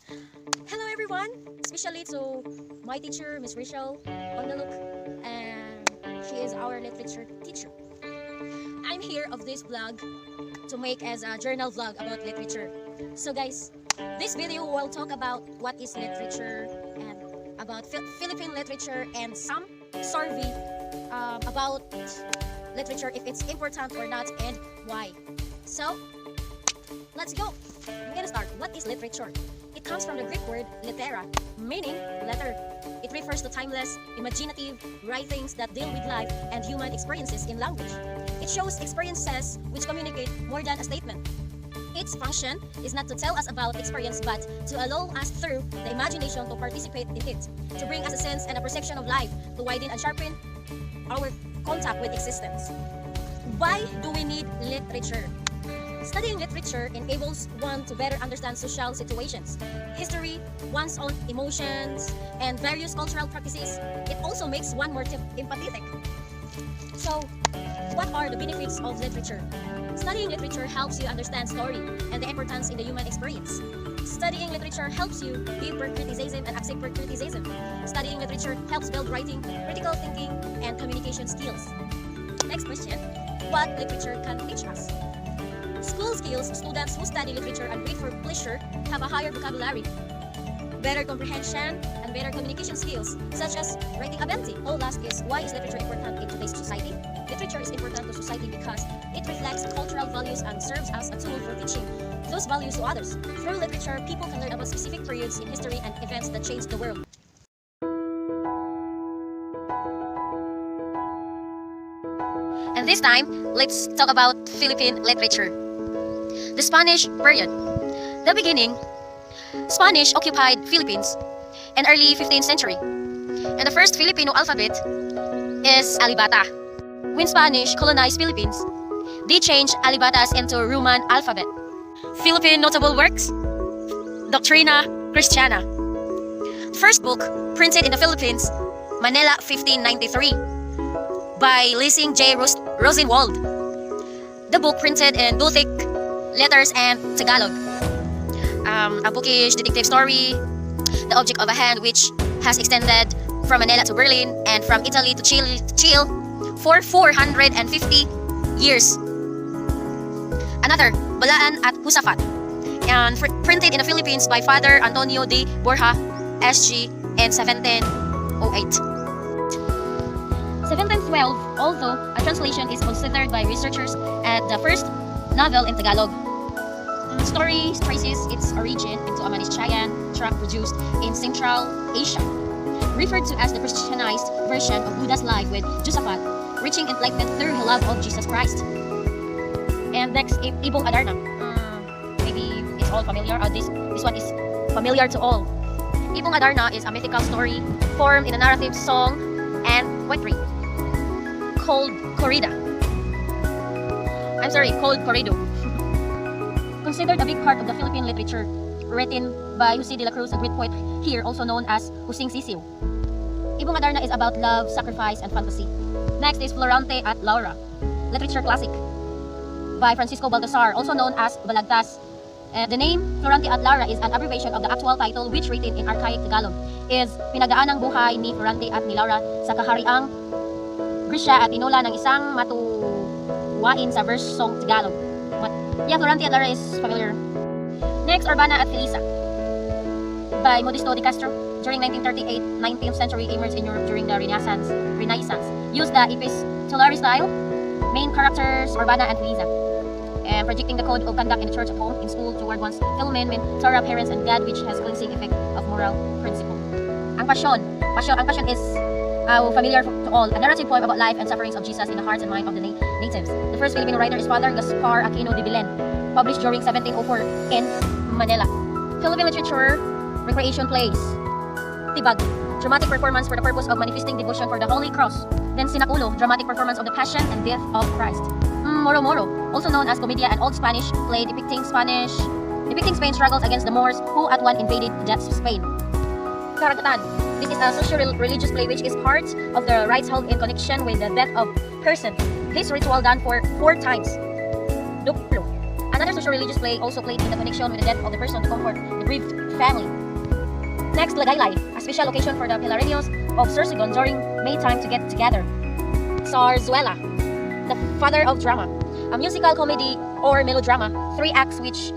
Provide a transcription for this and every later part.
Hello everyone, especially to my teacher, Miss Rachel, on the look, and she is our literature teacher. I'm here of this vlog to make as a journal vlog about literature. So guys, this video will talk about what is literature and about Philippine literature and some survey about literature, if it's important or not and why. So let's go. We're gonna start. What is literature? It comes from the Greek word litera, meaning letter. It refers to timeless, imaginative writings that deal with life and human experiences in language. It shows experiences which communicate more than a statement. Its function is not to tell us about experience but to allow us through the imagination to participate in it, to bring us a sense and a perception of life, to widen and sharpen our contact with existence. Why do we need literature? Studying literature enables one to better understand social situations, history, one's own emotions, and various cultural practices. It also makes one more empathetic. So, what are the benefits of literature? Studying literature helps you understand story and the importance in the human experience. Studying literature helps you give criticism and accept criticism. Studying literature helps build writing, critical thinking, and communication skills. Next question, what literature can teach us? School skills, students who study literature and read for pleasure have a higher vocabulary, better comprehension, and better communication skills, such as writing ability. All last is, why is literature important in today's society? Literature is important to society because it reflects cultural values and serves as a tool for teaching those values to others. Through literature, people can learn about specific periods in history and events that changed the world. And this time, let's talk about Philippine literature. The Spanish period. The beginning, Spanish occupied Philippines in early 15th century. And the first Filipino alphabet is Alibata. When Spanish colonized Philippines, they changed Alibatas into Roman alphabet. Philippine notable works, Doctrina Christiana. First book printed in the Philippines, Manila 1593 by Lessing J. Rosenwald. The book printed in Gothic letters and Tagalog. A bookish detective story, The Object of a Hand, which has extended from Manila to Berlin and from Italy to Chile for 450 years. Another, Balaan at Husafat, and printed in the Philippines by Father Antonio de Borja, SG, in 1708. 1712, although a translation is considered by researchers as the first novel in Tagalog. The story traces its origin into a Manichaean tract produced in Central Asia, referred to as the Christianized version of Buddha's life with Josaphat, reaching enlightenment through the love of Jesus Christ. And next, Ibong Adarna. Maybe it's all familiar, or this one is familiar to all. Ibong Adarna is a mythical story formed in a narrative song and poetry called corrido. Considered a big part of the Philippine literature, written by Jose de la Cruz, a great poet here, also known as Husing Sisiw. Ibong Adarna is about love, sacrifice, and fantasy. Next is Florante at Laura, literature classic by Francisco Baltasar, also known as Balagtas. The name Florante at Laura is an abbreviation of the actual title, which written in archaic Tagalog is Pinagdaanang buhay ni Florante at ni Laura sa kahariang Grisya at inula ng isang matuwain sa verse song Tagalog. Yeah, Florante at Laura is familiar. Next, Urbana at Felisa by Modesto de Castro. During 1938, 19th century emerged in Europe during the Renaissance. Used the epistolary style, main characters Urbana and Felisa, and projecting the code of conduct in the church, at home, in school, toward one's fellow men, Torah, parents, and God, which has cleansing effect of moral principle. Ang Passion is familiar to all, a narrative poem about life and sufferings of Jesus in the hearts and mind of the natives. The first Filipino writer is Father Gaspar Aquino de Belen, published during 1704 in Manila. Philippine literature, recreation plays. Tibag, dramatic performance for the purpose of manifesting devotion for the Holy Cross. Then Sinakulo, dramatic performance of the Passion and Death of Christ. Moro Moro, also known as Comedia, an old Spanish play depicting Spain's struggles against the Moors, who at one invaded Spain. Karagatan, this is a social-religious play which is part of the rites held in connection with the death of person. This ritual done for 4 times. Duplo, another social-religious play also played in the connection with the death of the person to comfort the bereaved family. Next, Lagaylay, a special occasion for the Pilarinos of Sorsogon during May time to get together. Zarzuela, the father of drama, a musical comedy or melodrama, 3 acts which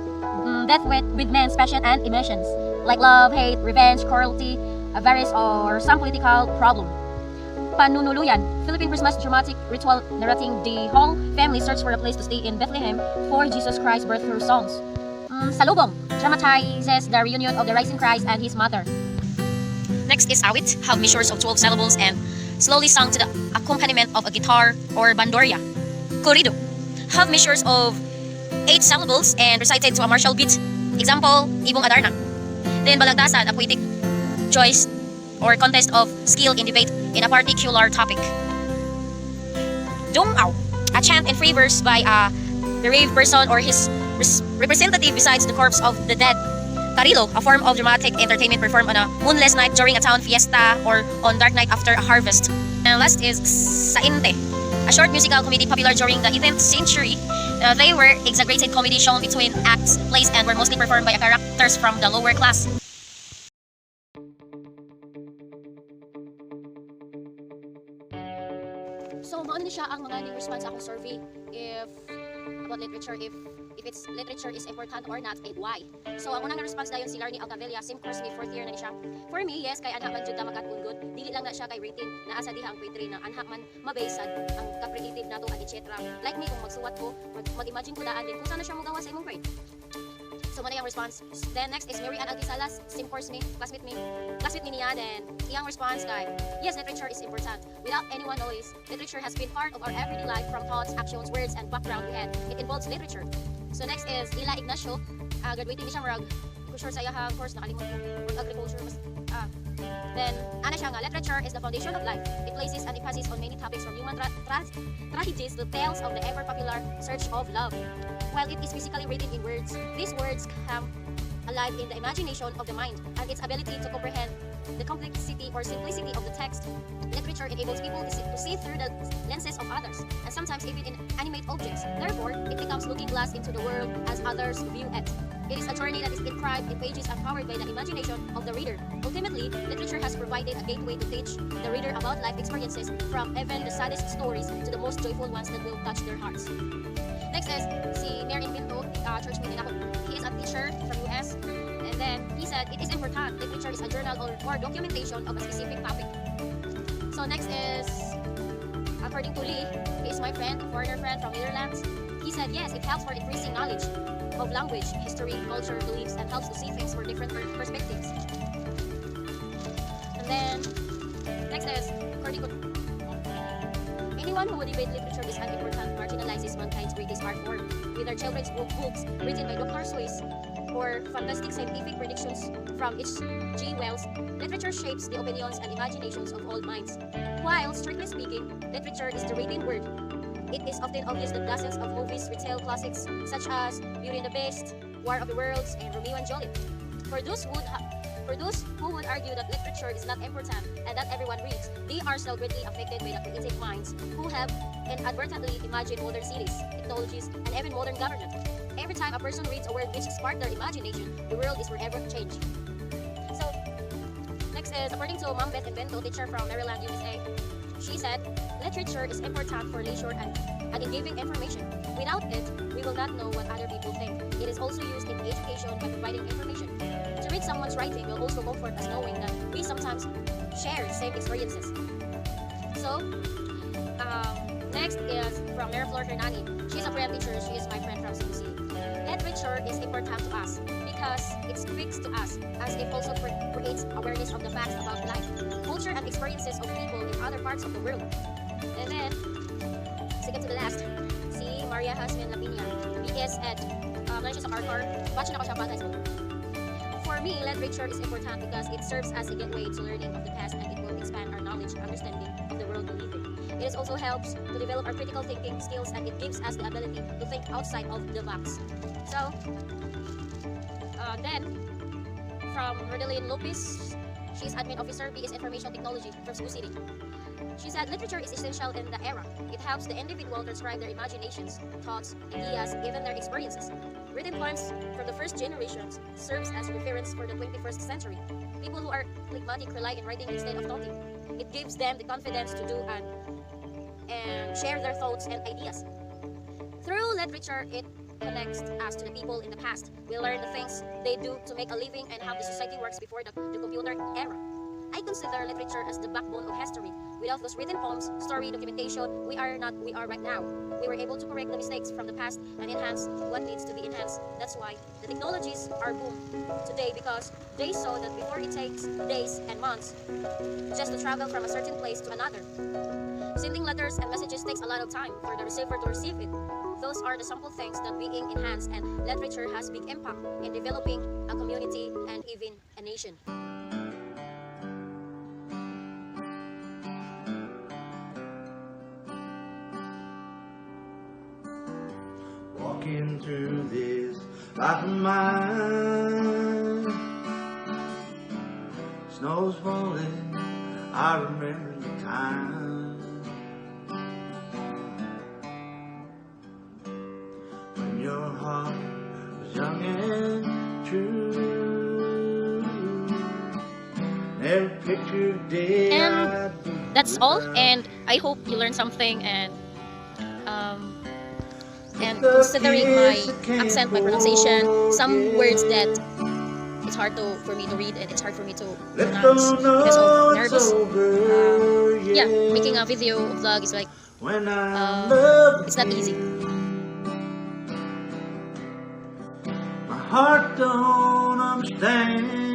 death with men's passion and emotions, like love, hate, revenge, cruelty, avarice, or some political problem. Panunuluyan, Philippine Christmas dramatic ritual narrating the whole family search for a place to stay in Bethlehem for Jesus Christ's birth through songs. Salubong dramatizes the reunion of the rising Christ and his mother. Next is Awit, have measures of 12 syllables and slowly sung to the accompaniment of a guitar or bandurria. Corrido, have measures of 8 syllables and recited to a martial beat. Example, Ibong Adarna. Then Balagtasan, a poetic choice or contest of skill in debate in a particular topic. Dongaw, a chant in free verse by a bereaved person or his representative besides the corpse of the dead. Tarilo, a form of dramatic entertainment performed on a moonless night during a town fiesta or on dark night after a harvest. And last is Sainte, a short musical comedy popular during the 18th century. They were exaggerated comedy shown between acts, plays, and were mostly performed by characters from the lower class. So, maano ni siya ang mga ning response sa akong survey if about literature, if its literature is important or not, and why. So, ang unang response dayon si Larny Alcavella, same course ni 4th year na ni siya. For me, yes, kay anha man jud ta magat-unggot. Dili lang na siya kay rating na asa diha ang poetry na anha man mabased ang ka-creative nato at etc. Like me, kung magsuwat ko, mag-imagine ko daan din kung saan na siya mogawa sa imong grade. So, muna yung response. Then, next is Mary Ann Altisalas, same course ni, classmate mi niya. Then, iyang response kay, yes, literature is important. Without anyone notice, literature has been part of our everyday life from thoughts, actions, words, and background we had. It involves literature. So, next is Ila Ignacio, graduating ni siya marag, sure sa iyahang course, nakalimot ko, agriculture, then, ana siya nga, literature is the foundation of life. It places an emphasis on many topics from human tragedies to tales of the ever-popular search of love. While it is physically written in words, these words come alive in the imagination of the mind and its ability to comprehend the complexity or simplicity of the text. Literature enables people to see through the lenses of others, and sometimes even in animate objects. Therefore, it becomes looking glass into the world as others view it. It is a journey that is inscribed in pages and powered by the imagination of the reader. Ultimately, literature has provided a gateway to teach the reader about life experiences, from even the saddest stories to the most joyful ones that will touch their hearts. Next is si Mary Pinto, church meeting ako. He is a teacher from US, and then he said, it is important. Literature is a journal or documentation of a specific topic. So next is, according to Lee, he is my friend, a foreigner friend from Netherlands. He said, yes, it helps for increasing knowledge of language, history, culture, beliefs, and helps to see things from different perspectives. And then, next is, according to anyone who would debate literature is an important marginalizes mankind's greatest art form. With their children's books written by Dr. Seuss or fantastic scientific predictions from H.G. Wells, literature shapes the opinions and imaginations of all minds. While, strictly speaking, literature is the written word. It is often obvious that dozens of movies retell classics such as Beauty and the Beast, War of the Worlds, and Romeo and Juliet. For those who would argue that literature is not important and that everyone reads, they are still greatly affected by the creative minds who have inadvertently imagined modern cities, technologies, and even modern government. Every time a person reads a word which sparks their imagination, the world is forever changed. So, next is, according to Ma'am Beth Invento, teacher from Maryland, USA, she said, literature is important for leisure and in giving information. Without it, we will not know what other people think. It is also used in education by providing information. To read someone's writing will also comfort us knowing that we sometimes share the same experiences. So, next is from Mariflor Hernani. She's a prayer teacher. She is my friend from CBC. Literature is important to us because it speaks to us, as it also creates awareness of the facts about life, culture, and experiences of people in other parts of the world. And then, second to the last, si Maria Jasmine Lapinia, BS Ed. She's a hardcore. Watching ako siya bata school. For me, literature is important because it serves as a gateway to learning of the past, and it will expand our knowledge and understanding of the world we live in. It also helps to develop our critical thinking skills, and it gives us the ability to think outside of the box. So, then, from Rodeline Lopez, she's admin officer, BS Information Technology from Cebu City. She said literature is essential in the era. It helps the individual transcribe their imaginations, thoughts, ideas, even their experiences. Written poems from the first generations serves as reference for the 21st century. People who are phlegmatic rely on writing instead of talking. It gives them the confidence to do and share their thoughts and ideas. Through literature, it connects us to the people in the past. We learn the things they do to make a living and how the society works before the computer era. I consider literature as the backbone of history. Without those written poems, story, documentation, we are not we are right now. We were able to correct the mistakes from the past and enhance what needs to be enhanced. That's why the technologies are boom today, because they saw that before it takes days and months just to travel from a certain place to another. Sending letters and messages takes a lot of time for the receiver to receive it. Those are the simple things that being enhanced, and literature has big impact in developing a community and even a nation. Walking through this life of mine, snow's falling, I remember the time when your heart was young and true. Never pictured a day And that's all, and I hope you learned something, and considering my accent, my pronunciation, some words that it's hard for me to read and it's hard for me to pronounce because of nervous. Yeah, making a video vlog is like it's not easy. My heart don't understand.